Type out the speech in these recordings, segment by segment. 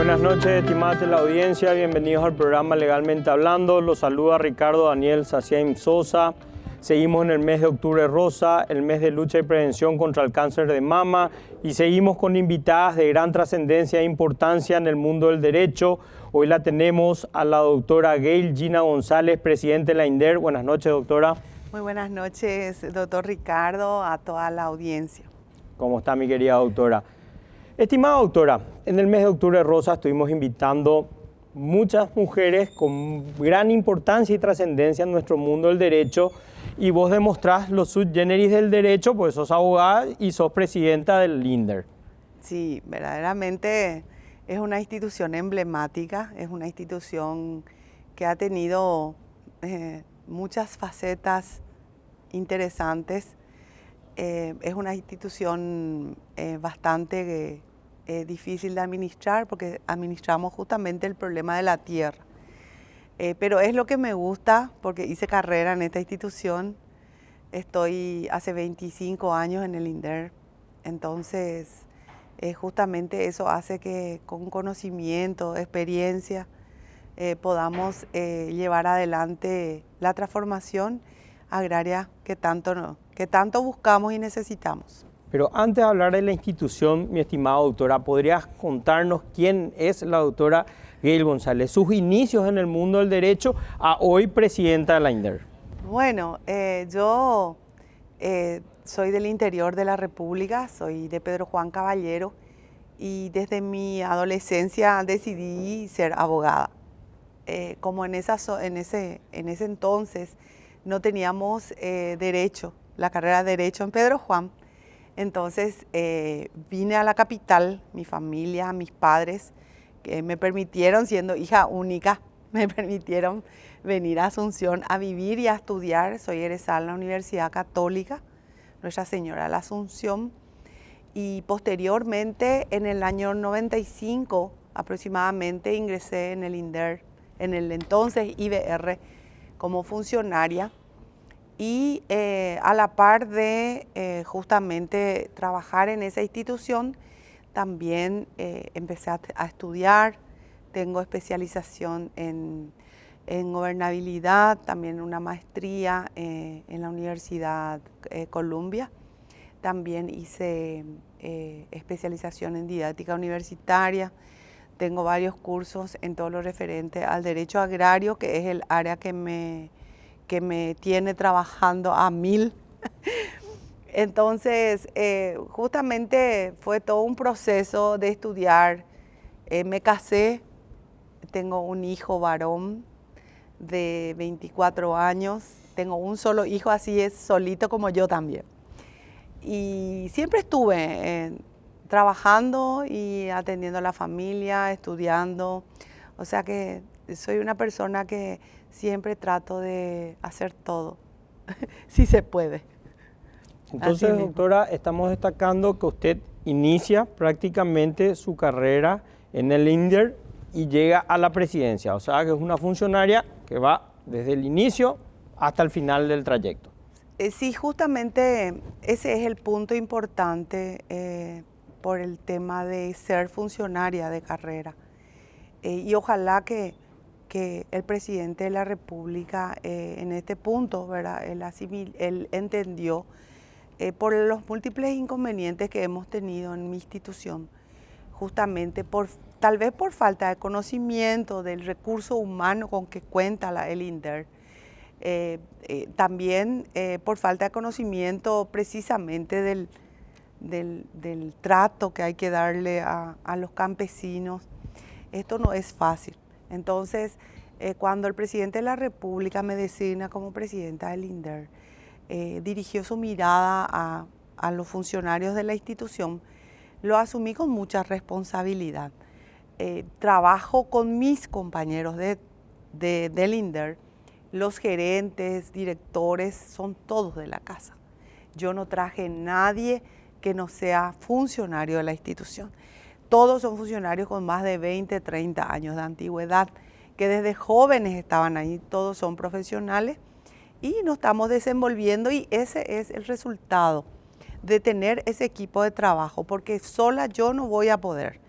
Buenas noches, estimada la audiencia. Bienvenidos al programa Legalmente Hablando. Los saluda Ricardo Daniel Saciaim Sosa. Seguimos en el mes de octubre rosa, el mes de lucha y prevención contra el cáncer de mama, y seguimos con invitadas de gran trascendencia e importancia en el mundo del derecho. Hoy la tenemos a la doctora Gail Gina González, presidente de la INDER. Buenas noches, doctora. Muy buenas noches, doctor Ricardo, a toda la audiencia. ¿Cómo está, mi querida doctora? Estimada doctora, en el mes de octubre rosa estuvimos invitando muchas mujeres con gran importancia y trascendencia en nuestro mundo del derecho, y vos demostrás los sui generis del derecho, pues sos abogada y sos presidenta del INDER. Sí, verdaderamente es una institución emblemática, es una institución que ha tenido muchas facetas interesantes. Es una institución bastante difícil de administrar porque administramos justamente el problema de la tierra. Pero es lo que me gusta porque hice carrera en esta institución. Estoy hace 25 años en el INDER, entonces justamente eso hace que con conocimiento, experiencia, podamos llevar adelante la transformación agraria que tanto buscamos y necesitamos. Pero antes de hablar de la institución, mi estimada doctora, ¿podrías contarnos quién es la doctora Gail González, sus inicios en el mundo del derecho a hoy presidenta de la INDER? Bueno, yo soy del interior de la República, soy de Pedro Juan Caballero, y desde mi adolescencia decidí ser abogada. Como en ese entonces no teníamos derecho, la carrera de derecho en Pedro Juan, entonces vine a la capital, mi familia, mis padres, que me permitieron, siendo hija única, me permitieron venir a Asunción a vivir y a estudiar. Soy egresada en la Universidad Católica, Nuestra Señora de la Asunción, y posteriormente en el año 95 aproximadamente ingresé en el INDER, en el entonces IBR, como funcionaria, y a la par de justamente trabajar en esa institución, también empecé a estudiar. Tengo especialización en gobernabilidad, también una maestría en la Universidad Columbia. También hice especialización en didáctica universitaria. Tengo varios cursos en todo lo referente al derecho agrario, que es el área que me tiene trabajando a 1000. Entonces, justamente fue todo un proceso de estudiar. Me casé, tengo un hijo varón de 24 años, tengo un solo hijo, así es, solito como yo también. Y siempre estuve trabajando y atendiendo a la familia, estudiando, o sea que soy una persona que siempre trato de hacer todo, si se puede. Entonces, doctora, estamos destacando que usted inicia prácticamente su carrera en el INDER y llega a la presidencia, o sea que es una funcionaria que va desde el inicio hasta el final del trayecto. Sí, justamente ese es el punto importante por el tema de ser funcionaria de carrera. Y ojalá que el presidente de la República en este punto, ¿verdad? Él entendió por los múltiples inconvenientes que hemos tenido en mi institución, justamente tal vez por falta de conocimiento del recurso humano con que cuenta el INDER, también por falta de conocimiento precisamente del trato que hay que darle a los campesinos. Esto no es fácil. Entonces, cuando el presidente de la República me designa como presidenta del INDER, dirigió su mirada a los funcionarios de la institución, lo asumí con mucha responsabilidad. Trabajo con mis compañeros del INDER, los gerentes, directores, son todos de la casa. Yo no traje nadie que no sea funcionario de la institución. Todos son funcionarios con más de 20, 30 años de antigüedad, que desde jóvenes estaban ahí, todos son profesionales y nos estamos desenvolviendo, y ese es el resultado de tener ese equipo de trabajo, porque sola yo no voy a poder.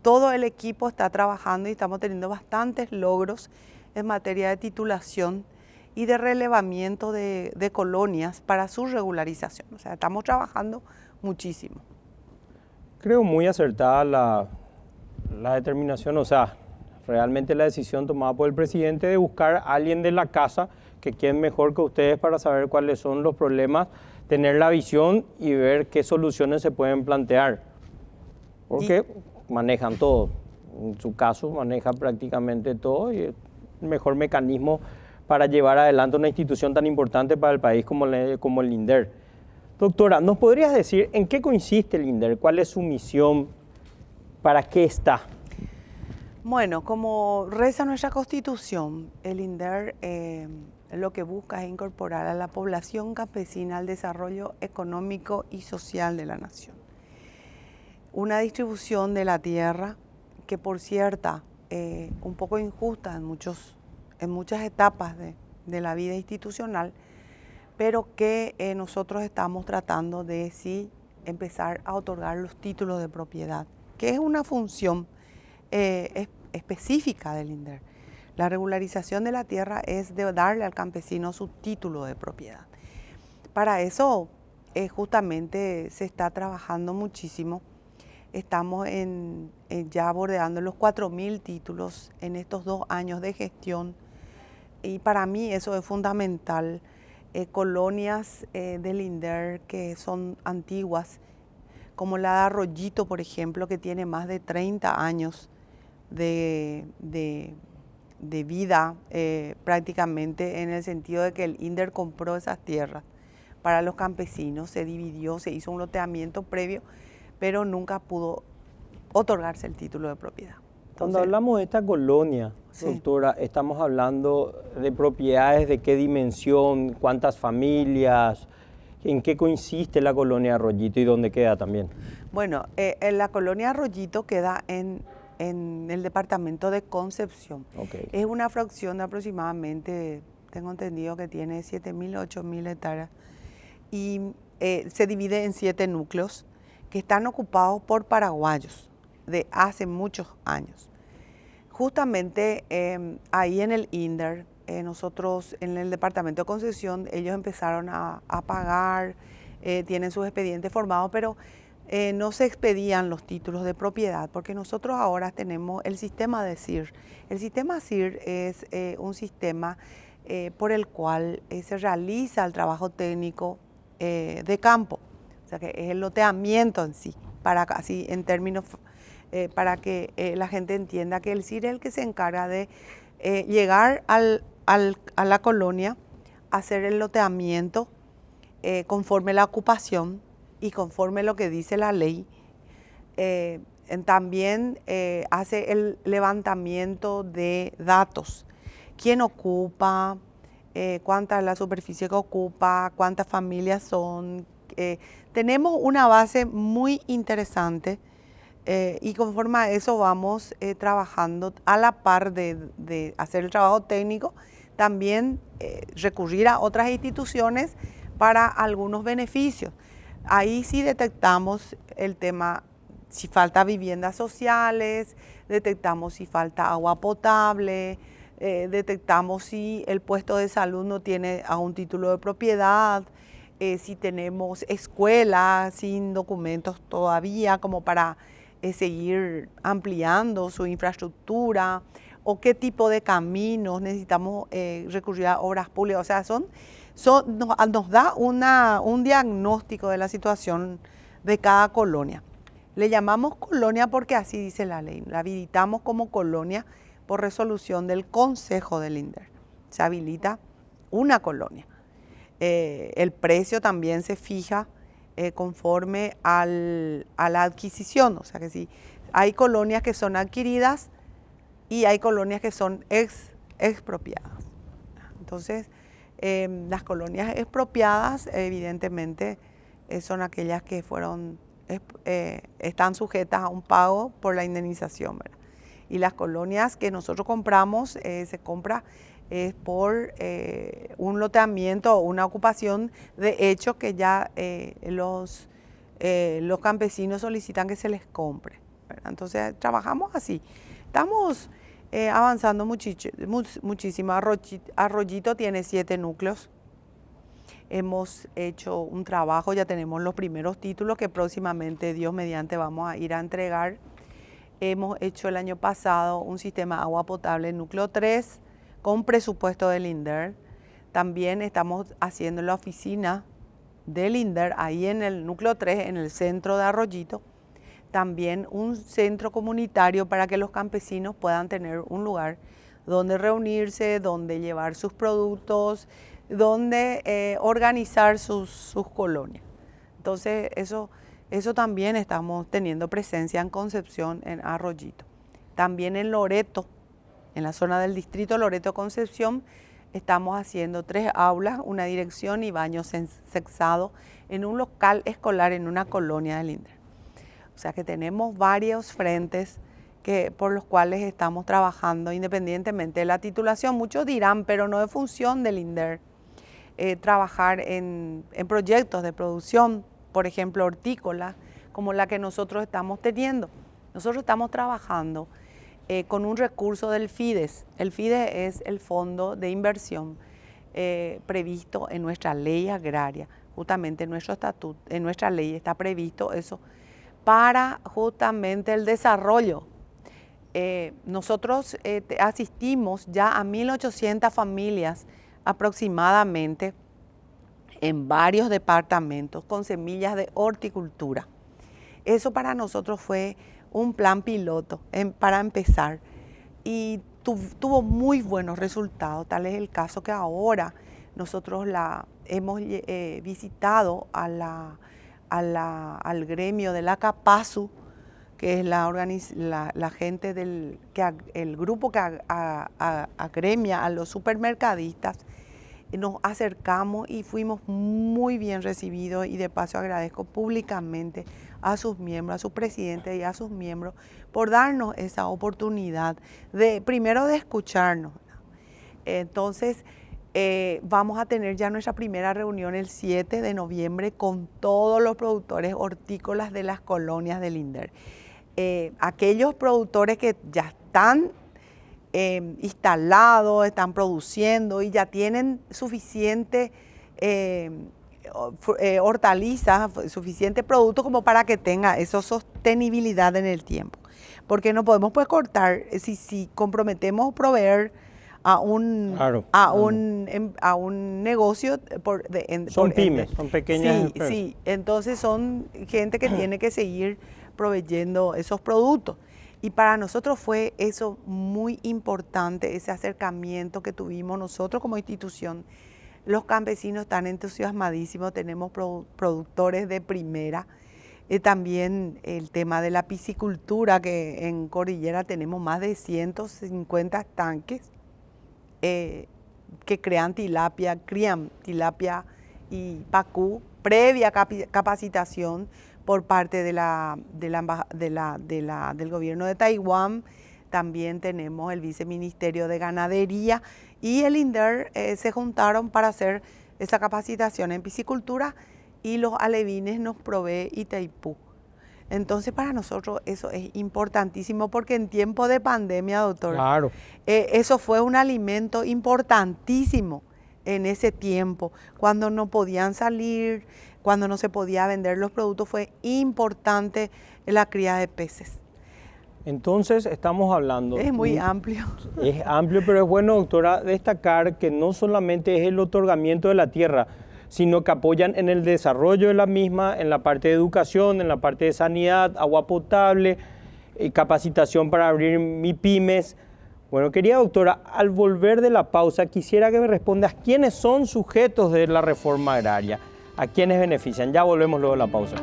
todo el equipo está trabajando y estamos teniendo bastantes logros en materia de titulación y de relevamiento de colonias para su regularización. O sea, estamos trabajando muchísimo. Creo muy acertada la determinación, o sea, realmente la decisión tomada por el presidente de buscar a alguien de la casa que quede mejor que ustedes para saber cuáles son los problemas, tener la visión y ver qué soluciones se pueden plantear. Porque manejan todo. En su caso, maneja prácticamente todo y es el mejor mecanismo para llevar adelante una institución tan importante para el país como el INDER. Doctora, ¿nos podrías decir en qué consiste el INDER? ¿Cuál es su misión? ¿Para qué está? Bueno, como reza nuestra Constitución, el INDER lo que busca es incorporar a la población campesina al desarrollo económico y social de la nación. Una distribución de la tierra que, por cierto, un poco injusta en muchas etapas de la vida institucional, pero que nosotros estamos tratando de sí empezar a otorgar los títulos de propiedad, que es una función específica del INDER. La regularización de la tierra es de darle al campesino su título de propiedad. Para eso justamente se está trabajando muchísimo. Estamos ya bordeando los 4.000 títulos en estos 2 años de gestión y para mí eso es fundamental. Colonias del INDER que son antiguas, como la de Arroyito, por ejemplo, que tiene más de 30 años de vida prácticamente, en el sentido de que el INDER compró esas tierras para los campesinos, se dividió, se hizo un loteamiento previo, pero nunca pudo otorgarse el título de propiedad. Cuando hablamos de esta colonia, sí, doctora, estamos hablando de propiedades de qué dimensión, cuántas familias, en qué consiste la colonia Arroyito y dónde queda también. Bueno, la colonia Arroyito queda en el departamento de Concepción. Okay. Es una fracción de aproximadamente, tengo entendido que tiene 7.000, 8.000 hectáreas y se divide en 7 núcleos que están ocupados por paraguayos de hace muchos años. Justamente ahí en el INDER, nosotros en el departamento de Concepción, ellos empezaron a pagar, tienen sus expedientes formados, pero no se expedían los títulos de propiedad, porque nosotros ahora tenemos el sistema de CIR. El sistema CIR es un sistema por el cual se realiza el trabajo técnico de campo, o sea que es el loteamiento en sí, así en términos para que la gente entienda que el CIR es el que se encarga de llegar a la colonia, hacer el loteamiento conforme la ocupación y conforme lo que dice la ley. También hace el levantamiento de datos, quién ocupa, cuánta es la superficie que ocupa, cuántas familias son. Tenemos una base muy interesante y conforme a eso vamos trabajando a la par de hacer el trabajo técnico, también recurrir a otras instituciones para algunos beneficios. Ahí sí detectamos el tema, si falta viviendas sociales, detectamos si falta agua potable, detectamos si el puesto de salud no tiene aún título de propiedad, si tenemos escuelas sin documentos todavía como para seguir ampliando su infraestructura, o qué tipo de caminos necesitamos recurrir a obras públicas. O sea, nos da un diagnóstico de la situación de cada colonia. Le llamamos colonia porque así dice la ley. La habilitamos como colonia por resolución del Consejo del INDER. Se habilita una colonia. El precio también se fija conforme a la adquisición. O sea que sí, hay colonias que son adquiridas y hay colonias que son expropiadas. Entonces, las colonias expropiadas, evidentemente, son aquellas que están sujetas a un pago por la indemnización, ¿verdad? Y las colonias que nosotros compramos, se compra por un loteamiento o una ocupación de hecho que ya los campesinos solicitan que se les compre, ¿verdad? ¿verdad? Entonces trabajamos así. Estamos avanzando muchísimo. Arroyito tiene 7 núcleos. Hemos hecho un trabajo, ya tenemos los primeros títulos que próximamente, Dios mediante, vamos a ir a entregar. Hemos hecho el año pasado un sistema de agua potable núcleo 3 con presupuesto del INDER. También estamos haciendo la oficina del INDER ahí en el núcleo 3, en el centro de Arroyito. También un centro comunitario para que los campesinos puedan tener un lugar donde reunirse, donde llevar sus productos, donde organizar sus colonias. Entonces eso también estamos teniendo presencia en Concepción, en Arroyito. También en Loreto, en la zona del distrito Loreto-Concepción, estamos haciendo 3 aulas, una dirección y baños sexados en un local escolar en una colonia del INDER. O sea que tenemos varios frentes por los cuales estamos trabajando independientemente de la titulación. Muchos dirán, pero no es función del INDER trabajar en proyectos de producción, por ejemplo, hortícola, como la que nosotros estamos teniendo. Nosotros estamos trabajando con un recurso del FIDES. El FIDES es el fondo de inversión previsto en nuestra ley agraria. Justamente en nuestro estatuto, en nuestra ley está previsto eso para justamente el desarrollo. Nosotros asistimos ya a 1.800 familias aproximadamente en varios departamentos con semillas de horticultura. Eso para nosotros fue un plan piloto para empezar y tuvo muy buenos resultados. Tal es el caso que ahora nosotros hemos visitado al gremio de la CAPASU, que es la gente el grupo que agremia a los supermercadistas. Nos acercamos y fuimos muy bien recibidos, y de paso agradezco públicamente a sus miembros, a sus presidentes y a sus miembros por darnos esa oportunidad primero de escucharnos. Entonces vamos a tener ya nuestra primera reunión el 7 de noviembre con todos los productores hortícolas de las colonias del INDER. Aquellos productores que ya están instalados, están produciendo y ya tienen suficiente hortalizas, suficiente producto como para que tenga esa sostenibilidad en el tiempo. Porque no podemos pues cortar, si comprometemos proveer a un negocio son pymes, son pequeñas empresas. Sí, entonces son gente que tiene que seguir proveyendo esos productos. Y para nosotros fue eso muy importante, ese acercamiento que tuvimos nosotros como institución. Los campesinos están entusiasmadísimos, tenemos productores de primera. También el tema de la piscicultura, que en Cordillera tenemos más de 150 estanques que crían tilapia y pacú, previa capacitación por parte del gobierno de Taiwán. También tenemos el viceministerio de Ganadería y el INDER se juntaron para hacer esa capacitación en piscicultura, y los alevines nos provee Itaipú. Entonces para nosotros eso es importantísimo, porque en tiempo de pandemia, doctor, claro, eso fue un alimento importantísimo en ese tiempo, cuando no podían salir, cuando no se podía vender los productos. Fue importante la cría de peces. Entonces estamos hablando... Es muy amplio. Es amplio, pero es bueno, doctora, destacar que no solamente es el otorgamiento de la tierra, sino que apoyan en el desarrollo de la misma, en la parte de educación, en la parte de sanidad, agua potable, capacitación para abrir MIPYMES. Bueno, querida doctora, al volver de la pausa, quisiera que me respondas quiénes son sujetos de la reforma agraria, a quiénes benefician. Ya volvemos luego de la pausa.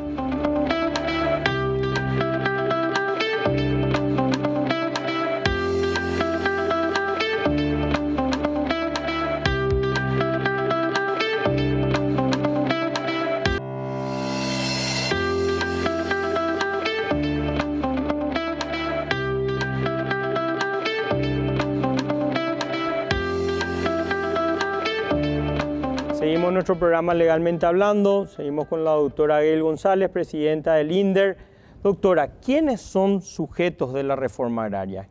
Seguimos nuestro programa Legalmente Hablando, seguimos con la doctora Gail González, presidenta del INDER. Doctora, ¿quiénes son sujetos de la reforma agraria?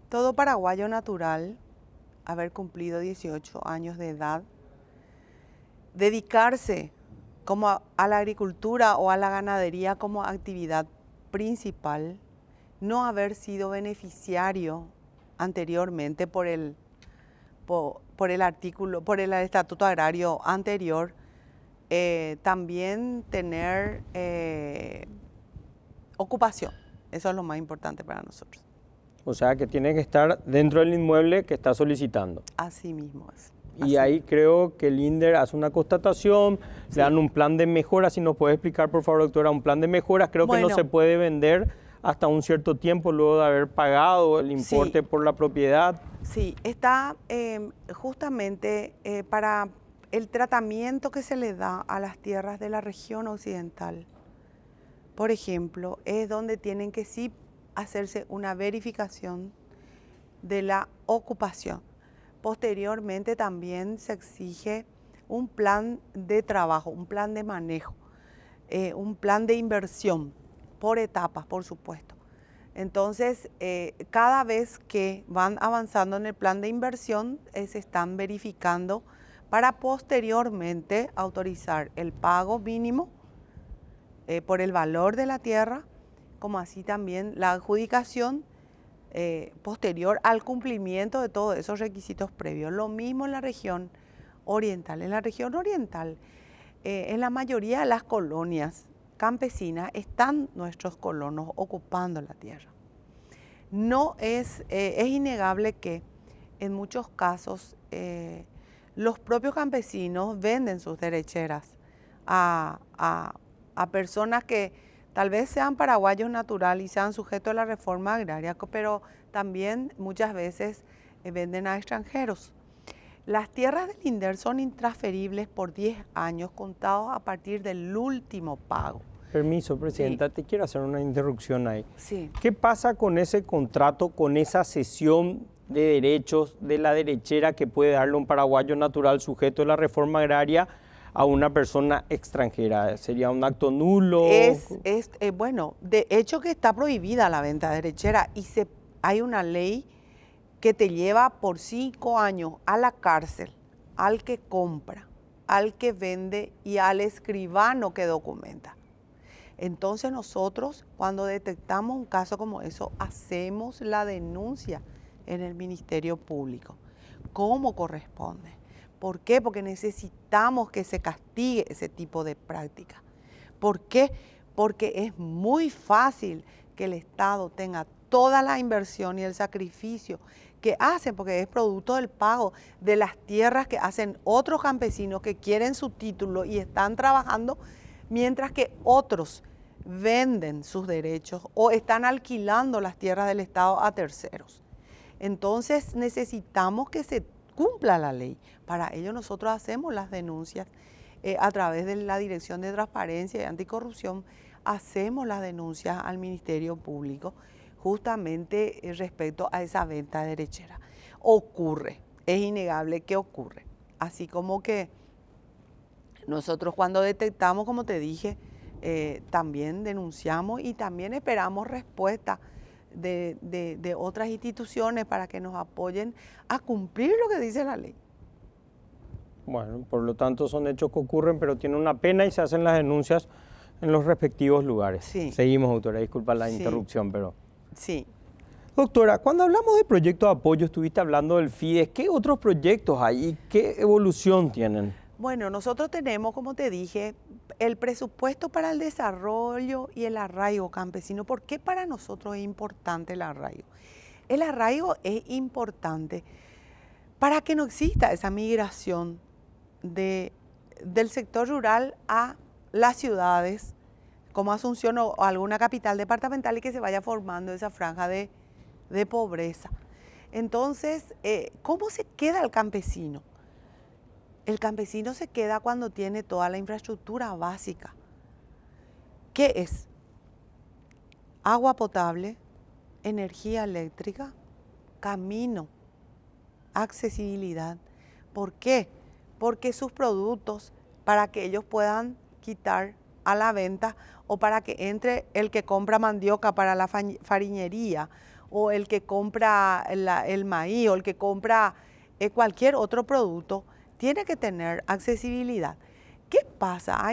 Todo paraguayo natural, haber cumplido 18 años de edad, dedicarse como a la agricultura o a la ganadería como actividad principal, no haber sido beneficiario anteriormente por el estatuto agrario anterior, también tener ocupación. Eso es lo más importante para nosotros. O sea, que tiene que estar dentro del inmueble que está solicitando. Así mismo es. Y ahí creo que el INDER hace una constatación, le dan un plan de mejora. Si nos puede explicar, por favor, doctora, un plan de mejoras. Creo que no se puede vender hasta un cierto tiempo luego de haber pagado el importe por la propiedad. Sí, está justamente para el tratamiento que se le da a las tierras de la región occidental. Por ejemplo, es donde tienen que sí hacerse una verificación de la ocupación. Posteriormente también se exige un plan de trabajo, un plan de manejo, un plan de inversión por etapas, por supuesto. Entonces, cada vez que van avanzando en el plan de inversión, se están verificando para posteriormente autorizar el pago mínimo por el valor de la tierra, como así también la adjudicación posterior al cumplimiento de todos esos requisitos previos. Lo mismo en la región oriental. En la región oriental, en la mayoría de las colonias campesinas, están nuestros colonos ocupando la tierra. No es innegable que en muchos casos los propios campesinos venden sus derecheras a personas que tal vez sean paraguayos natural y sean sujetos a la reforma agraria, pero también muchas veces venden a extranjeros. Las tierras del INDER son intransferibles por 10 años contados a partir del último pago. Permiso, Presidenta, te quiero hacer una interrupción ahí. Sí. ¿Qué pasa con ese contrato, con esa cesión de derechos de la derechera que puede darle un paraguayo natural sujeto a la reforma agraria a una persona extranjera? ¿Sería un acto nulo? Bueno, de hecho que está prohibida la venta de derechera y hay una ley que te lleva por 5 años a la cárcel al que compra, al que vende y al escribano que documenta. Entonces nosotros, cuando detectamos un caso como eso, hacemos la denuncia en el Ministerio Público, como corresponde. ¿Por qué? Porque necesitamos que se castigue ese tipo de práctica. ¿Por qué? Porque es muy fácil que el Estado tenga toda la inversión y el sacrificio que hacen, porque es producto del pago de las tierras que hacen otros campesinos que quieren su título y están trabajando, mientras que otros venden sus derechos o están alquilando las tierras del Estado a terceros. Entonces necesitamos que se cumpla la ley. Para ello nosotros hacemos las denuncias a través de la Dirección de Transparencia y Anticorrupción, hacemos las denuncias al Ministerio Público justamente respecto a esa venta de derechera. Ocurre, es innegable que ocurre. Así como que nosotros cuando detectamos, como te dije, también denunciamos y también esperamos respuesta de otras instituciones para que nos apoyen a cumplir lo que dice la ley. Bueno, por lo tanto son hechos que ocurren, pero tienen una pena y se hacen las denuncias en los respectivos lugares. Sí. Seguimos, doctora, disculpa la interrupción, pero... Sí. Doctora, cuando hablamos de proyectos de apoyo, estuviste hablando del FIDES. ¿Qué otros proyectos hay y qué evolución tienen? Bueno, nosotros tenemos, como te dije, el presupuesto para el desarrollo y el arraigo campesino. ¿Por qué para nosotros es importante el arraigo? El arraigo es importante para que no exista esa migración del sector rural a las ciudades, como Asunción o alguna capital departamental, y que se vaya formando esa franja de pobreza. Entonces, ¿cómo se queda el campesino? El campesino se queda cuando tiene toda la infraestructura básica. ¿Qué es? Agua potable, energía eléctrica, camino, accesibilidad. ¿Por qué? Porque sus productos, para que ellos puedan quitar a la venta o para que entre el que compra mandioca para la farinería o el que compra el maíz o el que compra cualquier otro producto, tiene que tener accesibilidad. ¿Qué pasa?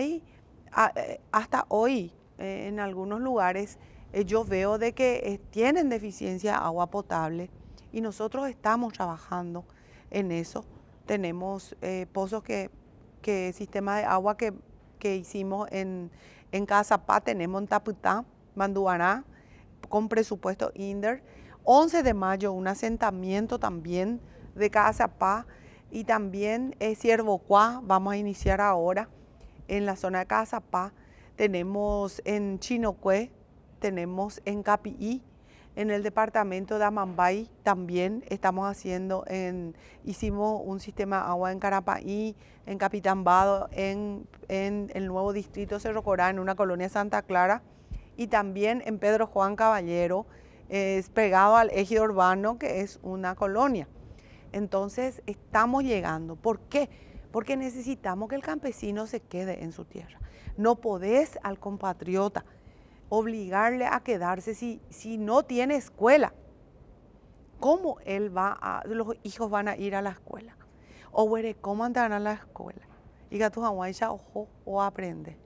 Hasta hoy en algunos lugares yo veo de que tienen deficiencia de agua potable y nosotros estamos trabajando en eso. Tenemos pozos sistema de agua que hicimos en Cazapá, tenemos en Taputá, Manduaná, con presupuesto INDER. 11 de mayo un asentamiento también de Cazapá y también Ciervocuá, vamos a iniciar ahora en la zona de Cazapá. Tenemos en Chinocué, tenemos en Capií, en el departamento de Amambay también estamos haciendo, hicimos un sistema de agua en Carapaí, en Capitán Vado, en el nuevo distrito Cerro Corá, en una colonia Santa Clara, y también en Pedro Juan Caballero, pegado al ejido urbano, que es una colonia. Entonces estamos llegando. ¿Por qué? Porque necesitamos que el campesino se quede en su tierra. No podés al compatriota obligarle a quedarse si no tiene escuela. ¿Cómo los hijos van a ir a la escuela? O ¿cómo andan a la escuela? Y que tu ya ojo o aprende.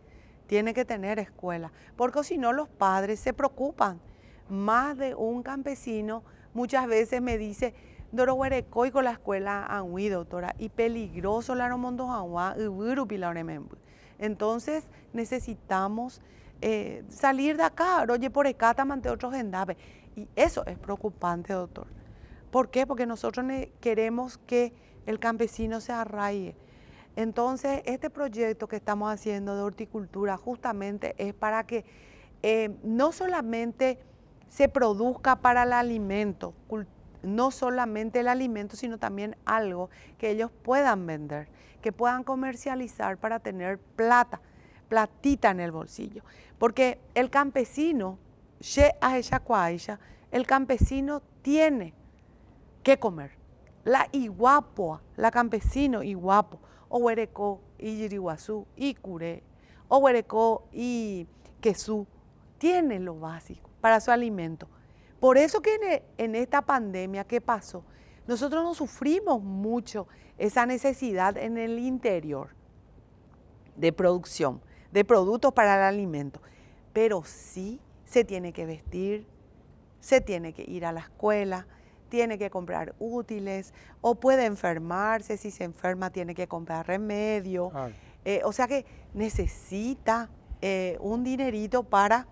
Tiene que tener escuela, porque si no los padres se preocupan. Más de un campesino muchas veces me dice, Doro Huerecoy con la escuela Anhui, doctora, y peligroso la Romondo Agua, entonces necesitamos salir de acá, oye, por acá ante otros endaves. Y eso es preocupante, doctor. ¿Por qué? Porque nosotros queremos que el campesino se arraigue. Entonces, este proyecto que estamos haciendo de horticultura justamente es para que no solamente se produzca para el alimento, no solamente el alimento, sino también algo que ellos puedan vender, que puedan comercializar para tener platita en el bolsillo. Porque el campesino, el campesino tiene que comer. La iguapo, la campesino iguapo, o huereco y yiriguazú y curé, o huereco y quesú, tiene lo básico para su alimento. Por eso que en esta pandemia, ¿qué pasó? Nosotros no sufrimos mucho esa necesidad en el interior de producción, de productos para el alimento. Pero sí se tiene que vestir, se tiene que ir a la escuela, tiene que comprar útiles o puede enfermarse, si se enferma tiene que comprar remedio. O sea que necesita un dinerito para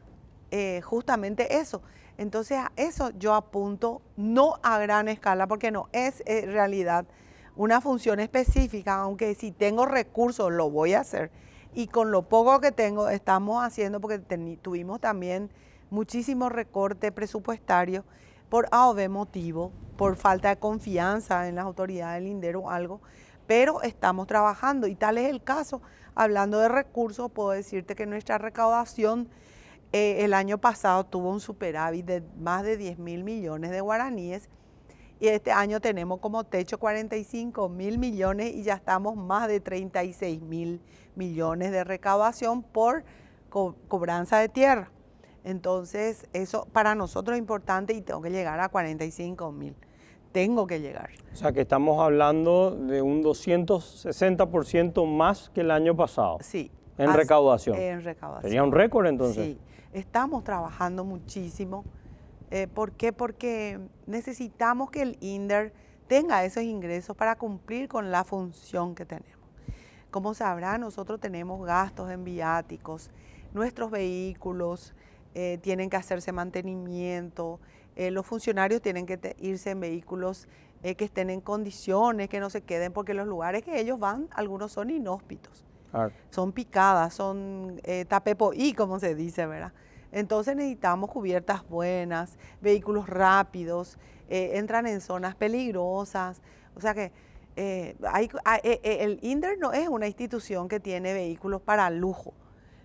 justamente eso. Entonces a eso yo apunto, no a gran escala, porque no es en realidad una función específica, aunque si tengo recursos lo voy a hacer. Y con lo poco que tengo estamos haciendo, porque tuvimos también muchísimos recortes presupuestarios por A motivo, por falta de confianza en las autoridades del INDER o algo, pero estamos trabajando y tal es el caso. Hablando de recursos, puedo decirte que nuestra recaudación el año pasado tuvo un superávit de más de 10.000 millones de guaraníes y este año tenemos como techo 45.000 millones y ya estamos más de 36.000 millones de recaudación por cobranza de tierra. Entonces eso para nosotros es importante y tengo que llegar a 45.000. Tengo que llegar. O sea que estamos hablando de un 260% más que el año pasado. Sí. En recaudación. En recaudación. Sería un récord entonces. Sí, estamos trabajando muchísimo. ¿Por qué? Porque necesitamos que el INDER tenga esos ingresos para cumplir con la función que tenemos. Como sabrá, nosotros tenemos gastos en viáticos, nuestros vehículos tienen que hacerse mantenimiento, los funcionarios tienen que irse en vehículos que estén en condiciones, que no se queden, porque los lugares que ellos van, algunos son inhóspitos. Son picadas, son tapepoí, como se dice, ¿verdad? Entonces necesitamos cubiertas buenas, vehículos rápidos, entran en zonas peligrosas. O sea que el INDER no es una institución que tiene vehículos para lujo.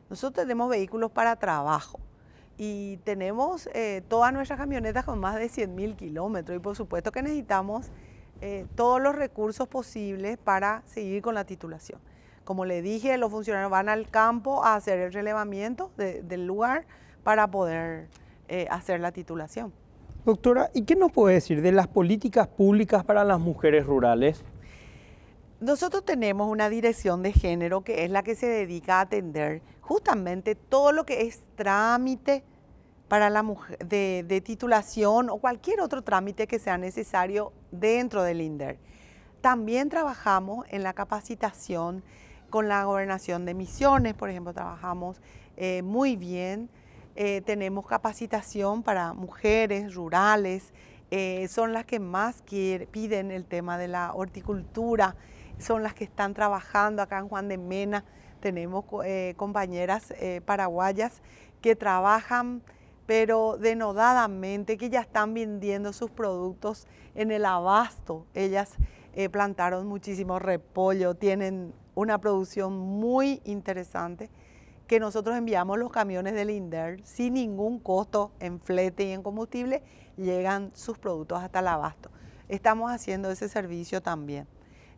Nosotros tenemos vehículos para trabajo y tenemos todas nuestras camionetas con más de 100.000 kilómetros y por supuesto que necesitamos todos los recursos posibles para seguir con la titulación. como le dije, los funcionarios van al campo a hacer el relevamiento del lugar para poder hacer la titulación. Doctora, ¿y qué nos puede decir de las políticas públicas para las mujeres rurales? Nosotros tenemos una dirección de género que es la que se dedica a atender justamente todo lo que es trámite para la mujer de titulación o cualquier otro trámite que sea necesario dentro del INDER. También trabajamos en la capacitación con la Gobernación de Misiones, por ejemplo, trabajamos muy bien. Tenemos capacitación para mujeres rurales, son las que más piden el tema de la horticultura, son las que están trabajando acá en Juan de Mena. Tenemos compañeras paraguayas que trabajan, pero denodadamente, que ya están vendiendo sus productos en el abasto. Ellas plantaron muchísimo repollo, tienen una producción muy interesante, que nosotros enviamos los camiones del INDER sin ningún costo en flete y en combustible, llegan sus productos hasta el abasto. Estamos haciendo ese servicio también.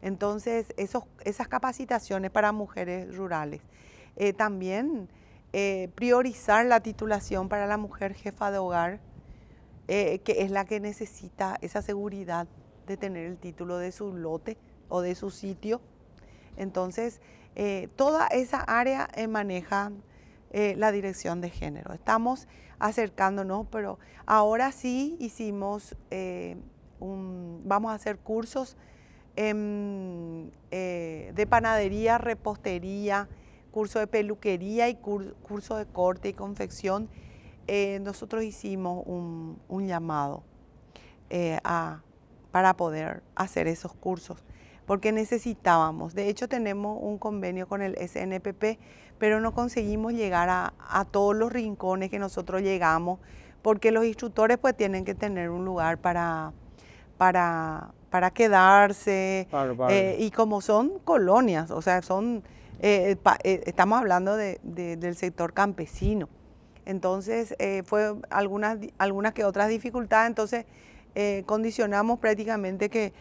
Entonces, esas capacitaciones para mujeres rurales. También priorizar la titulación para la mujer jefa de hogar, que es la que necesita esa seguridad de tener el título de su lote o de su sitio. Entonces, toda esa área maneja la dirección de género. Estamos acercándonos, pero ahora sí hicimos, vamos a hacer cursos de panadería, repostería, curso de peluquería y curso de corte y confección. Nosotros hicimos un llamado para poder hacer esos cursos, porque necesitábamos. De hecho, tenemos un convenio con el SNPP, pero no conseguimos llegar a todos los rincones que nosotros llegamos, porque los instructores pues tienen que tener un lugar para quedarse, y como son colonias, o sea, estamos hablando del sector campesino. Entonces, fue algunas que otras dificultades, entonces condicionamos prácticamente que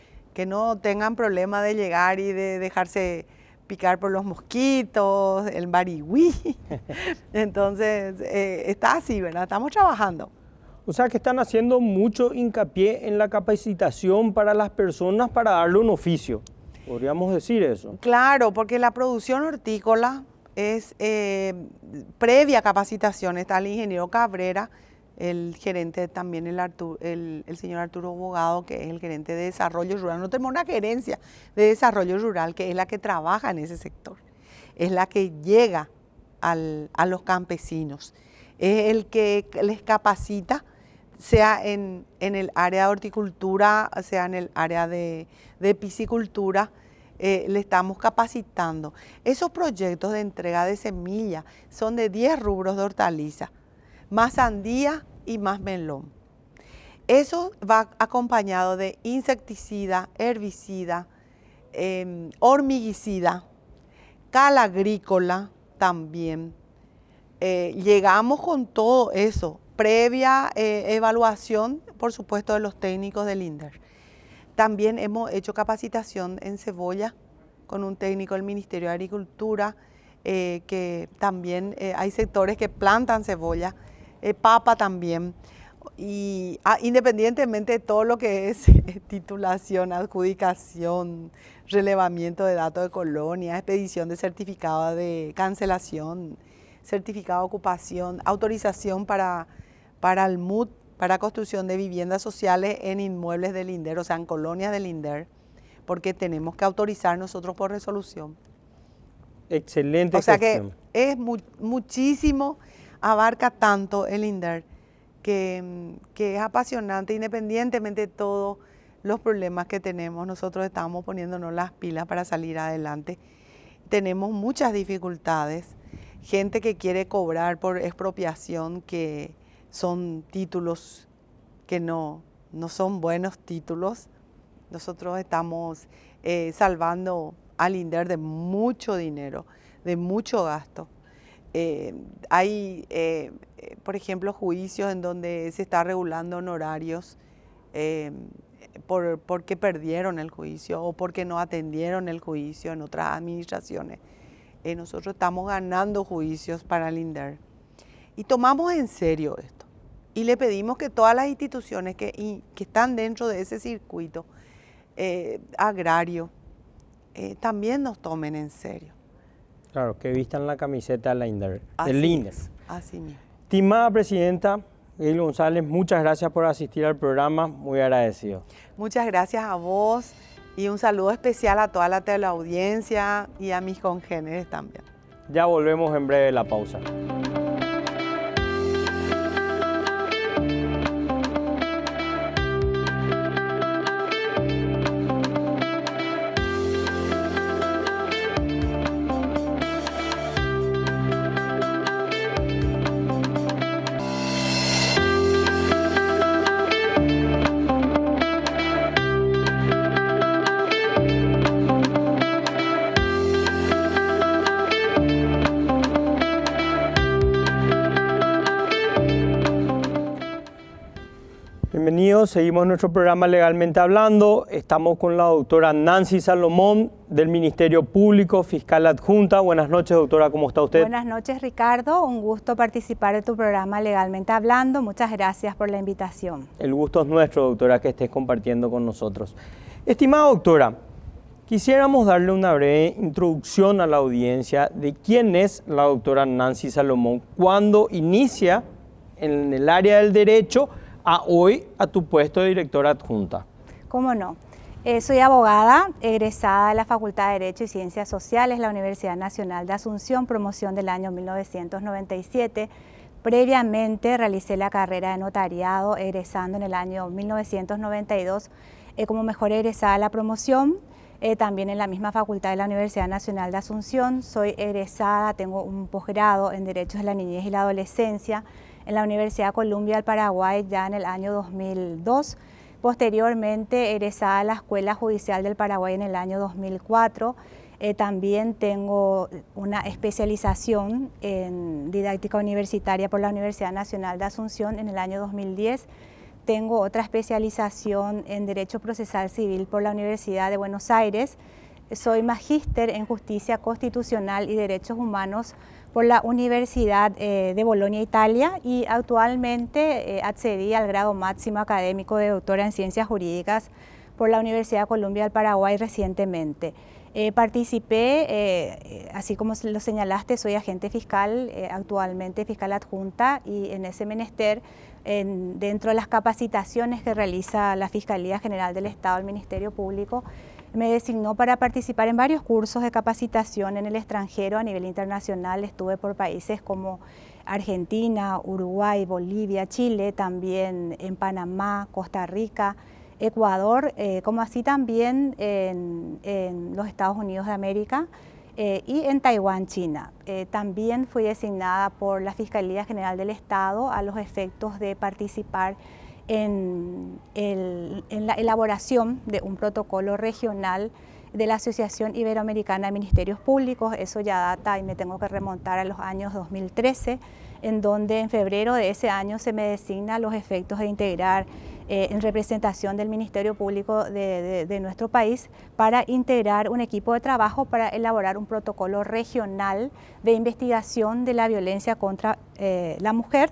no tengan problema de llegar y de dejarse picar por los mosquitos, el barigüí. Entonces, está así, ¿verdad? Estamos trabajando. O sea que están haciendo mucho hincapié en la capacitación para las personas para darle un oficio. ¿Podríamos decir eso? Claro, porque la producción hortícola es previa capacitación. Está el ingeniero Cabrera, el gerente también, el señor Arturo Bogado, que es el gerente de desarrollo rural. No tenemos una gerencia de desarrollo rural, que es la que trabaja en ese sector. Es la que llega a los campesinos. Es el que les capacita, sea en el área de horticultura, sea en el área de piscicultura, le estamos capacitando. Esos proyectos de entrega de semilla son de 10 rubros de hortaliza, más sandía y más melón. Eso va acompañado de insecticida, herbicida, hormiguicida, cal agrícola también. Llegamos con todo eso, previa evaluación, por supuesto, de los técnicos del INDER. También hemos hecho capacitación en cebolla con un técnico del Ministerio de Agricultura, que también hay sectores que plantan cebolla, papa también. Y independientemente de todo lo que es titulación, adjudicación, relevamiento de datos de colonia, expedición de certificado de cancelación, certificado de ocupación, autorización para el MUD, para construcción de viviendas sociales en inmuebles del INDER, o sea, en colonias del INDER, porque tenemos que autorizar nosotros por resolución. Excelente. O sea que es muchísimo, abarca tanto el INDER, que es apasionante, independientemente de todos los problemas que tenemos. Nosotros estamos poniéndonos las pilas para salir adelante. Tenemos muchas dificultades, gente que quiere cobrar por expropiación, que son títulos que no son buenos títulos. Nosotros estamos salvando al INDER de mucho dinero, de mucho gasto. Hay, por ejemplo, juicios en donde se está regulando honorarios porque perdieron el juicio o porque no atendieron el juicio en otras administraciones. nosotros estamos ganando juicios para el INDER. Y tomamos en serio esto. Y le pedimos que todas las instituciones que están dentro de ese circuito agrario también nos tomen en serio. Claro, que vistan la camiseta del INDER. Así mismo. Estimada presidenta Gayle González, muchas gracias por asistir al programa, muy agradecido. Muchas gracias a vos y un saludo especial a toda la teleaudiencia y a mis congéneres también. Ya volvemos en breve la pausa. Bienvenidos, seguimos nuestro programa Legalmente Hablando. Estamos con la doctora Nancy Salomón del Ministerio Público, fiscal adjunta. Buenas noches, doctora, ¿cómo está usted? Buenas noches, Ricardo. Un gusto participar de tu programa Legalmente Hablando. Muchas gracias por la invitación. El gusto es nuestro, doctora, que estés compartiendo con nosotros. Estimada doctora, quisiéramos darle una breve introducción a la audiencia de quién es la doctora Nancy Salomón, cuándo inicia en el área del derecho hoy a tu puesto de directora adjunta. ¿Cómo no? Soy abogada, egresada de la Facultad de Derecho y Ciencias Sociales, la Universidad Nacional de Asunción, promoción del año 1997. Previamente realicé la carrera de notariado, egresando en el año 1992 como mejor egresada de la promoción. También en la misma facultad de la Universidad Nacional de Asunción. Soy egresada, tengo un posgrado en Derechos de la Niñez y la Adolescencia en la Universidad Columbia del Paraguay ya en el año 2002. Posteriormente egresada a la Escuela Judicial del Paraguay en el año 2004. También tengo una especialización en didáctica universitaria por la Universidad Nacional de Asunción en el año 2010. Tengo otra especialización en Derecho Procesal Civil por la Universidad de Buenos Aires. Soy magíster en Justicia Constitucional y Derechos Humanos por la Universidad de Bolonia, Italia, y actualmente accedí al grado máximo académico de doctora en Ciencias Jurídicas por la Universidad Columbia del Paraguay recientemente. Participé, así como lo señalaste, soy agente fiscal, actualmente fiscal adjunta, y en ese menester, dentro de las capacitaciones que realiza la Fiscalía General del Estado, el Ministerio Público, me designó para participar en varios cursos de capacitación en el extranjero a nivel internacional. Estuve por países como Argentina, Uruguay, Bolivia, Chile, también en Panamá, Costa Rica, Ecuador, como así también en los Estados Unidos de América y en Taiwán, China. También fui designada por la Fiscalía General del Estado a los efectos de participar en la elaboración de un protocolo regional de la Asociación Iberoamericana de Ministerios Públicos. Eso ya data y me tengo que remontar a los años 2013, en donde en febrero de ese año se me designa a los efectos de integrar en representación del Ministerio Público de nuestro país para integrar un equipo de trabajo para elaborar un protocolo regional de investigación de la violencia contra la mujer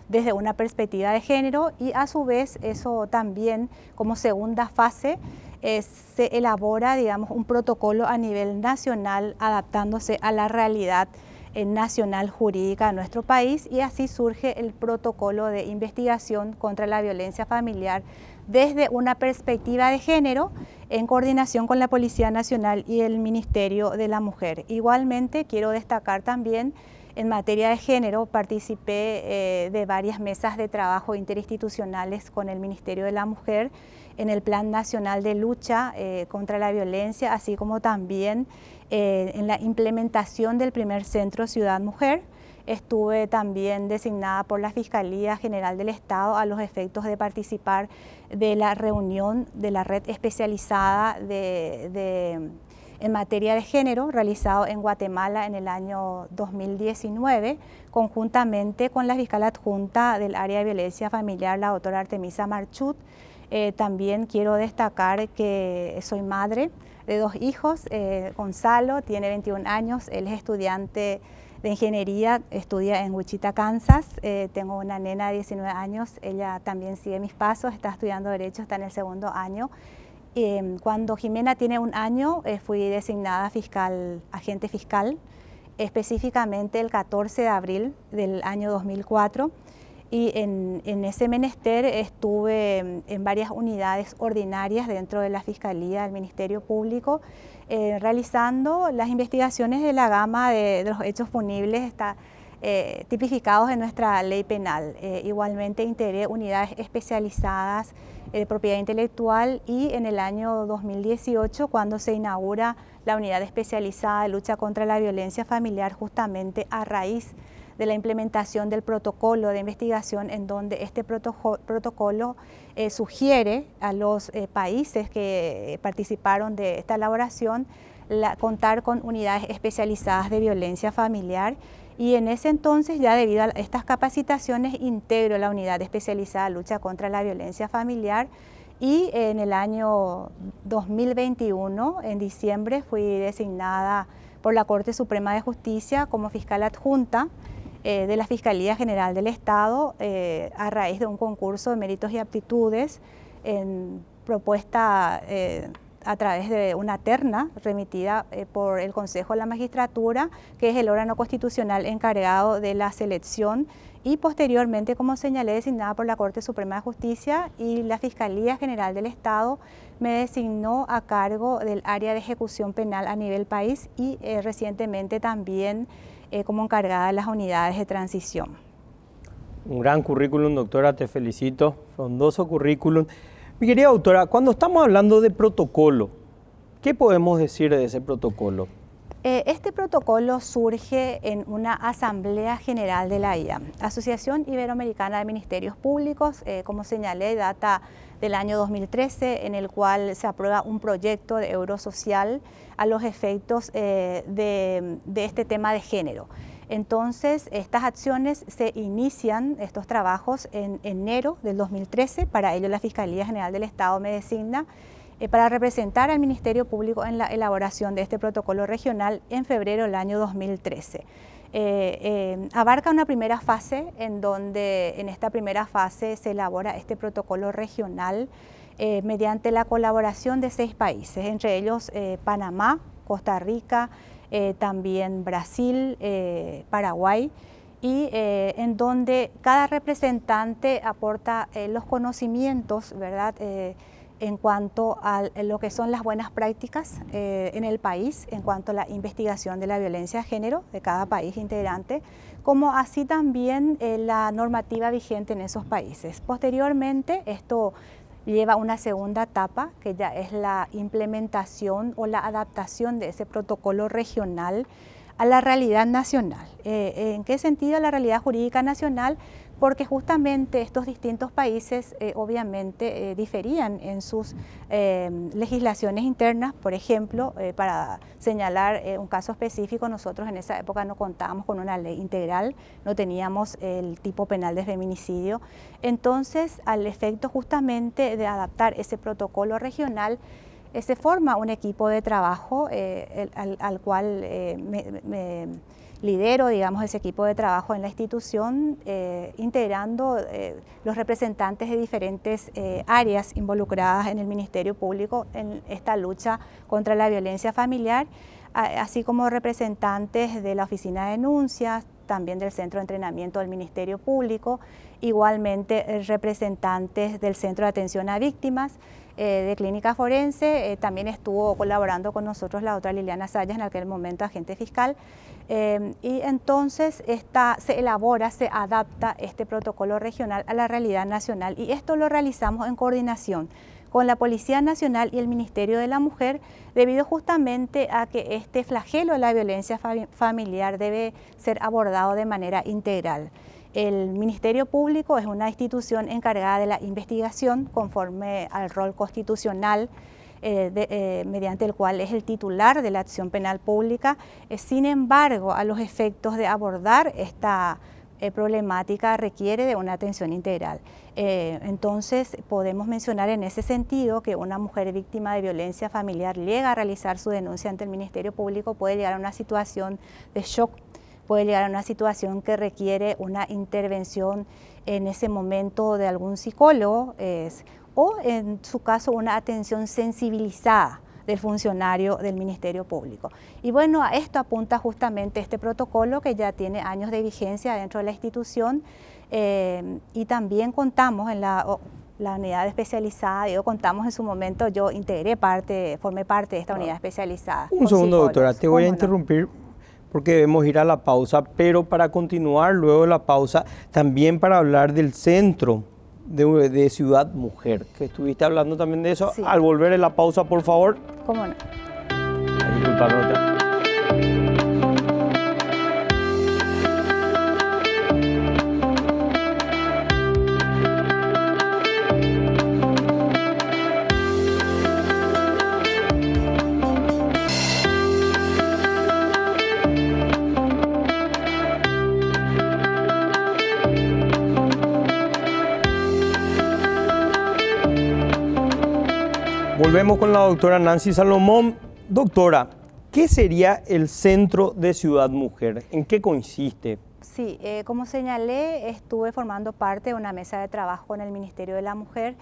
desde una perspectiva de género, y a su vez eso también como segunda fase se elabora, digamos, un protocolo a nivel nacional adaptándose a la realidad nacional jurídica de nuestro país, y así surge el protocolo de investigación contra la violencia familiar desde una perspectiva de género en coordinación con la Policía Nacional y el Ministerio de la Mujer. Igualmente quiero destacar también en materia de género, participé de varias mesas de trabajo interinstitucionales con el Ministerio de la Mujer en el Plan Nacional de Lucha contra la Violencia, así como también en la implementación del primer Centro Ciudad Mujer. Estuve también designada por la Fiscalía General del Estado a los efectos de participar de la reunión de la red especializada en materia de género realizado en Guatemala en el año 2019, conjuntamente con la fiscal adjunta del área de violencia familiar, la doctora Artemisa Marchut. También quiero destacar que soy madre de 2 hijos. Gonzalo tiene 21 años, él es estudiante de ingeniería, estudia en Wichita, Kansas. Tengo una nena de 19 años, ella también sigue mis pasos, está estudiando Derecho, está en el 2º año. Cuando Jimena tiene 1 año, fui designada agente fiscal, específicamente el 14 de abril del año 2004. Y en ese menester estuve en varias unidades ordinarias dentro de la Fiscalía del Ministerio Público, realizando las investigaciones de la gama de los hechos punibles tipificados en nuestra ley penal. Igualmente integré unidades especializadas de propiedad intelectual y en el año 2018, cuando se inaugura la unidad especializada de lucha contra la violencia familiar, justamente a raíz de la implementación del protocolo de investigación, en donde este protocolo sugiere a los países que participaron de esta elaboración contar con unidades especializadas de violencia familiar. Y en ese entonces, ya debido a estas capacitaciones, integro la unidad especializada de lucha contra la violencia familiar. Y en el año 2021, en diciembre, fui designada por la Corte Suprema de Justicia como fiscal adjunta de la Fiscalía General del Estado a raíz de un concurso de méritos y aptitudes propuesta a través de una terna remitida por el Consejo de la Magistratura, que es el órgano constitucional encargado de la selección, y posteriormente, como señalé, designada por la Corte Suprema de Justicia, y la Fiscalía General del Estado me designó a cargo del área de ejecución penal a nivel país y recientemente también como encargada de las unidades de transición. Un gran currículum, doctora, te felicito, frondoso currículum. Mi querida doctora, cuando estamos hablando de protocolo, ¿qué podemos decir de ese protocolo? Este protocolo surge en una Asamblea General de la AIA, Asociación Iberoamericana de Ministerios Públicos, como señalé, data del año 2013, en el cual se aprueba un proyecto de euro social a los efectos de este tema de género. Entonces, estas acciones se inician, estos trabajos, en enero del 2013. Para ello, la Fiscalía General del Estado me designa para representar al Ministerio Público en la elaboración de este protocolo regional en febrero del año 2013. Abarca una primera fase en donde en esta primera fase se elabora este protocolo regional mediante la colaboración de 6 países, entre ellos Panamá, Costa Rica, también Brasil, Paraguay, y en donde cada representante aporta los conocimientos, ¿verdad?, en cuanto a lo que son las buenas prácticas en el país, en cuanto a la investigación de la violencia de género de cada país integrante, como así también la normativa vigente en esos países. Posteriormente, esto lleva una segunda etapa, que ya es la implementación o la adaptación de ese protocolo regional a la realidad nacional. ¿En qué sentido? La realidad jurídica nacional, porque justamente estos distintos países obviamente diferían en sus legislaciones internas. Por ejemplo, para señalar un caso específico, nosotros en esa época no contábamos con una ley integral, no teníamos el tipo penal de feminicidio. Entonces, al efecto justamente de adaptar ese protocolo regional, se forma un equipo de trabajo al cual me lidero, digamos, ese equipo de trabajo en la institución, integrando los representantes de diferentes áreas involucradas en el Ministerio Público en esta lucha contra la violencia familiar, así como representantes de la Oficina de Denuncias, también del Centro de Entrenamiento del Ministerio Público, igualmente representantes del Centro de Atención a Víctimas, de Clínica Forense. También estuvo colaborando con nosotros la otra Liliana Sayas, en aquel momento agente fiscal, y entonces se elabora, se adapta este protocolo regional a la realidad nacional, y esto lo realizamos en coordinación con la Policía Nacional y el Ministerio de la Mujer, debido justamente a que este flagelo de la violencia familiar debe ser abordado de manera integral. El Ministerio Público es una institución encargada de la investigación conforme al rol constitucional mediante el cual es el titular de la acción penal pública. Sin embargo, a los efectos de abordar esta problemática requiere de una atención integral. Entonces podemos mencionar en ese sentido que una mujer víctima de violencia familiar llega a realizar su denuncia ante el Ministerio Público, puede llegar a una situación de shock, puede llegar a una situación que requiere una intervención en ese momento de algún psicólogo o en su caso una atención sensibilizada del funcionario del Ministerio Público. Y bueno, a esto apunta justamente este protocolo que ya tiene años de vigencia dentro de la institución y también contamos en la unidad especializada, contamos en su momento, yo formé parte de esta unidad especializada. Un segundo, doctora, te voy a interrumpir porque debemos ir a la pausa, pero para continuar luego de la pausa, también para hablar del centro de Ciudad Mujer, que estuviste hablando también de eso. Sí. Al volver en la pausa, por favor. ¿Cómo no? Disculpa, Volvemos con la doctora Nancy Salomón. Doctora, ¿qué sería el Centro de Ciudad Mujer? ¿En qué consiste? Sí, como señalé, estuve formando parte de una mesa de trabajo en el Ministerio de la Mujer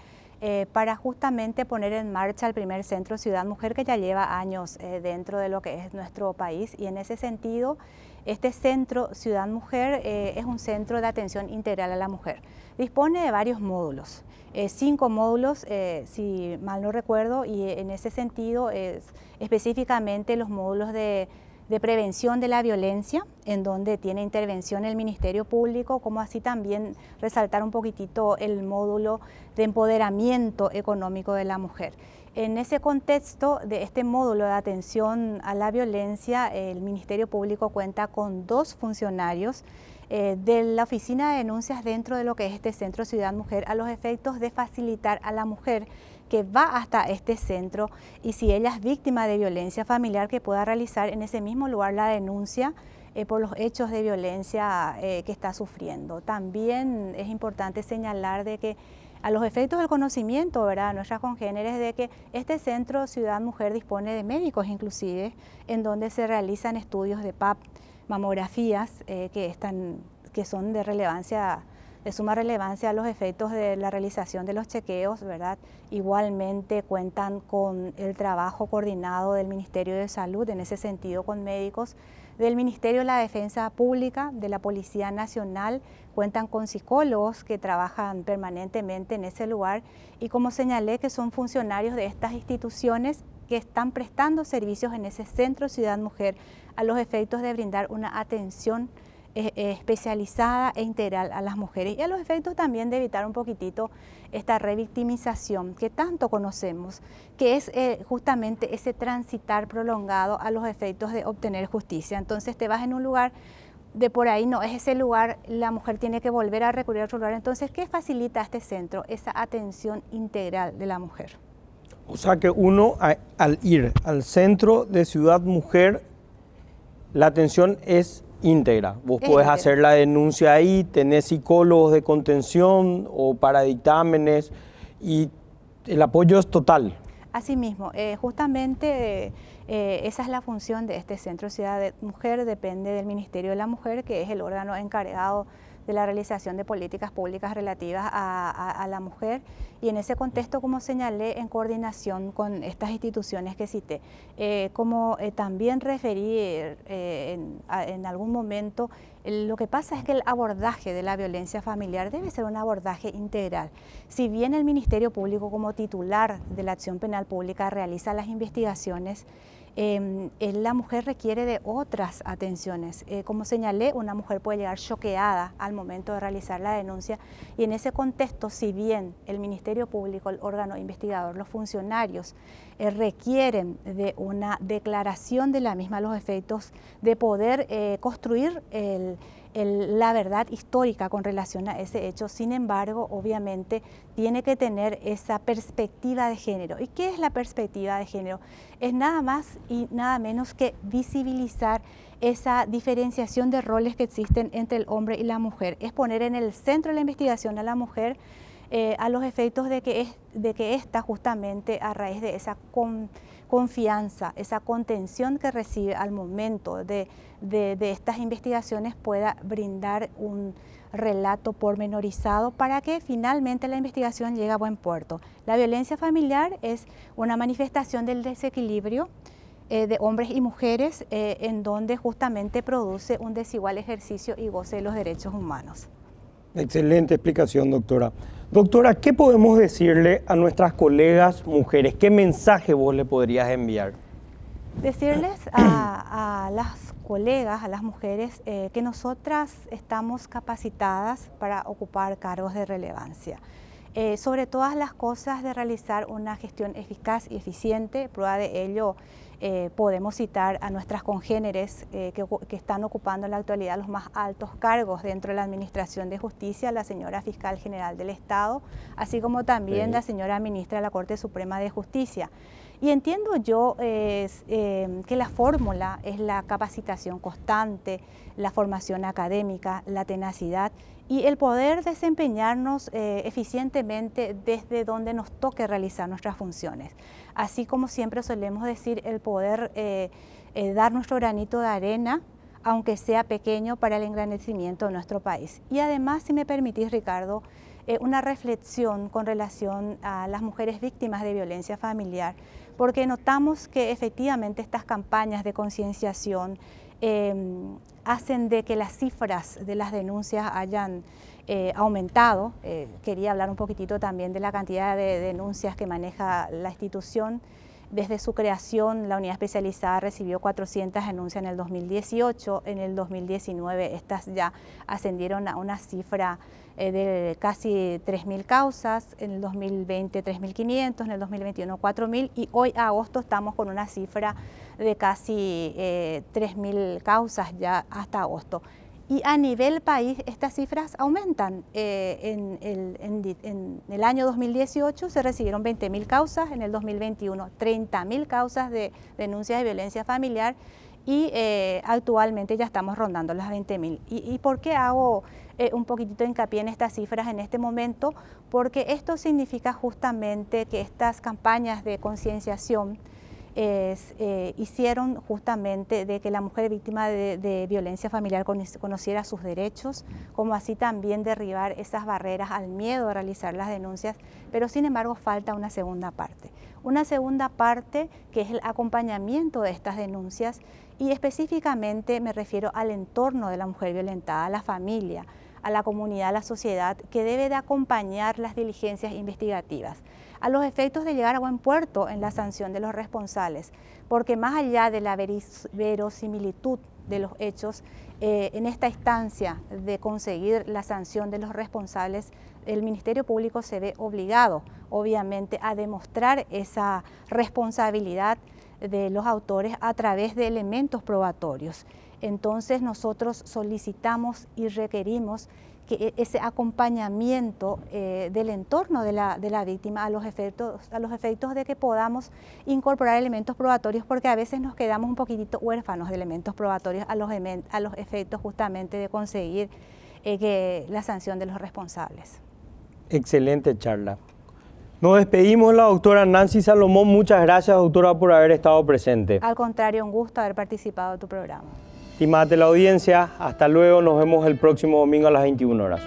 para justamente poner en marcha el primer Centro Ciudad Mujer que ya lleva años dentro de lo que es nuestro país, y en ese sentido este Centro Ciudad Mujer es un centro de atención integral a la mujer. Dispone de varios módulos, 5 módulos si mal no recuerdo, y en ese sentido específicamente los módulos de prevención de la violencia, en donde tiene intervención el Ministerio Público, como así también resaltar un poquitito el módulo de empoderamiento económico de la mujer. En ese contexto de este módulo de atención a la violencia, el Ministerio Público cuenta con 2 funcionarios de la Oficina de Denuncias dentro de lo que es este Centro Ciudad Mujer, a los efectos de facilitar a la mujer que va hasta este centro, y si ella es víctima de violencia familiar, que pueda realizar en ese mismo lugar la denuncia por los hechos de violencia que está sufriendo. También es importante señalar de que a los efectos del conocimiento, ¿verdad?, nuestras congéneres, de que este Centro Ciudad Mujer dispone de médicos inclusive, en donde se realizan estudios de PAP, mamografías que son de suma relevancia a los efectos de la realización de los chequeos, ¿verdad? Igualmente cuentan con el trabajo coordinado del Ministerio de Salud, en ese sentido con médicos, del Ministerio de la Defensa Pública, de la Policía Nacional, cuentan con psicólogos que trabajan permanentemente en ese lugar, y como señalé, que son funcionarios de estas instituciones que están prestando servicios en ese Centro Ciudad Mujer a los efectos de brindar una atención especializada e integral a las mujeres, y a los efectos también de evitar un poquitito esta revictimización que tanto conocemos, que es justamente ese transitar prolongado a los efectos de obtener justicia. Entonces te vas en un lugar, de por ahí no es ese lugar, la mujer tiene que volver a recurrir a otro lugar. Entonces, ¿qué facilita este centro? Esa atención integral de la mujer. O sea que uno, al ir al Centro de Ciudad Mujer, la atención es íntegra. Vos podés hacer la denuncia ahí, tenés psicólogos de contención o para dictámenes, y el apoyo es total. Asimismo, justamente esa es la función de este Centro Ciudad de Mujer, depende del Ministerio de la Mujer, que es el órgano encargado de la realización de políticas públicas relativas a la mujer, y en ese contexto, como señalé, en coordinación con estas instituciones que cité. Como también referí en algún momento, lo que pasa es que el abordaje de la violencia familiar debe ser un abordaje integral. Si bien el Ministerio Público, como titular de la acción penal pública, realiza las investigaciones, la mujer requiere de otras atenciones. Como señalé, una mujer puede llegar choqueada al momento de realizar la denuncia, y en ese contexto, si bien el Ministerio Público, el órgano investigador, los funcionarios requieren de una declaración de la misma a los efectos de poder construir la verdad histórica con relación a ese hecho. Sin embargo, obviamente tiene que tener esa perspectiva de género. ¿Y qué es la perspectiva de género? Es nada más y nada menos que visibilizar esa diferenciación de roles que existen entre el hombre y la mujer. Es poner en el centro de la investigación a la mujer, a los efectos de que ésta justamente a raíz de esa confianza, esa contención que recibe al momento de estas investigaciones pueda brindar un relato pormenorizado para que finalmente la investigación llegue a buen puerto. La violencia familiar es una manifestación del desequilibrio de hombres y mujeres en donde justamente produce un desigual ejercicio y goce de los derechos humanos. Excelente explicación, doctora. Doctora, ¿qué podemos decirle a nuestras colegas mujeres? ¿Qué mensaje vos le podrías enviar? Decirles a las colegas, a las mujeres, que nosotras estamos capacitadas para ocupar cargos de relevancia. Sobre todas las cosas de realizar una gestión eficaz y eficiente, prueba de ello podemos citar a nuestras congéneres que están ocupando en la actualidad los más altos cargos dentro de la Administración de Justicia, la señora Fiscal General del Estado, así como también la señora Ministra de la Corte Suprema de Justicia. Y entiendo yo que la fórmula es la capacitación constante, la formación académica, la tenacidad y el poder desempeñarnos eficientemente desde donde nos toque realizar nuestras funciones. Así como siempre solemos decir, el poder dar nuestro granito de arena, aunque sea pequeño, para el engrandecimiento de nuestro país. Y además, si me permitís, Ricardo, una reflexión con relación a las mujeres víctimas de violencia familiar, porque notamos que efectivamente estas campañas de concienciación hacen de que las cifras de las denuncias hayan aumentado. Quería hablar un poquitito también de la cantidad de denuncias que maneja la institución. Desde su creación, la unidad especializada recibió 400 denuncias en el 2018, en el 2019 estas ya ascendieron a una cifra de casi 3.000 causas, en el 2020 3.500, en el 2021 4.000 y hoy a agosto estamos con una cifra de casi 3.000 causas ya hasta agosto. Y a nivel país estas cifras aumentan. En el año 2018 se recibieron 20.000 causas, en el 2021 30.000 causas de denuncias de violencia familiar y actualmente ya estamos rondando las 20.000. ¿Y por qué hago un poquitito de hincapié en estas cifras en este momento? Porque esto significa justamente que estas campañas de concienciación hicieron justamente de que la mujer víctima de violencia familiar conociera sus derechos, como así también derribar esas barreras al miedo a realizar las denuncias, pero sin embargo falta una segunda parte. Una segunda parte que es el acompañamiento de estas denuncias y específicamente me refiero al entorno de la mujer violentada, a la familia, a la comunidad, a la sociedad, que debe de acompañar las diligencias investigativas, a los efectos de llegar a buen puerto en la sanción de los responsables, porque más allá de la verosimilitud de los hechos, en esta instancia de conseguir la sanción de los responsables, el Ministerio Público se ve obligado, obviamente, a demostrar esa responsabilidad de los autores a través de elementos probatorios. Entonces nosotros solicitamos y requerimos que ese acompañamiento del entorno de la víctima a los efectos de que podamos incorporar elementos probatorios, porque a veces nos quedamos un poquitito huérfanos de elementos probatorios a los efectos justamente de conseguir la sanción de los responsables. Excelente charla. Nos despedimos de la doctora Nancy Salomón. Muchas gracias, doctora, por haber estado presente. Al contrario, un gusto haber participado en tu programa. Estimada la audiencia, hasta luego, nos vemos el próximo domingo a las 21 horas.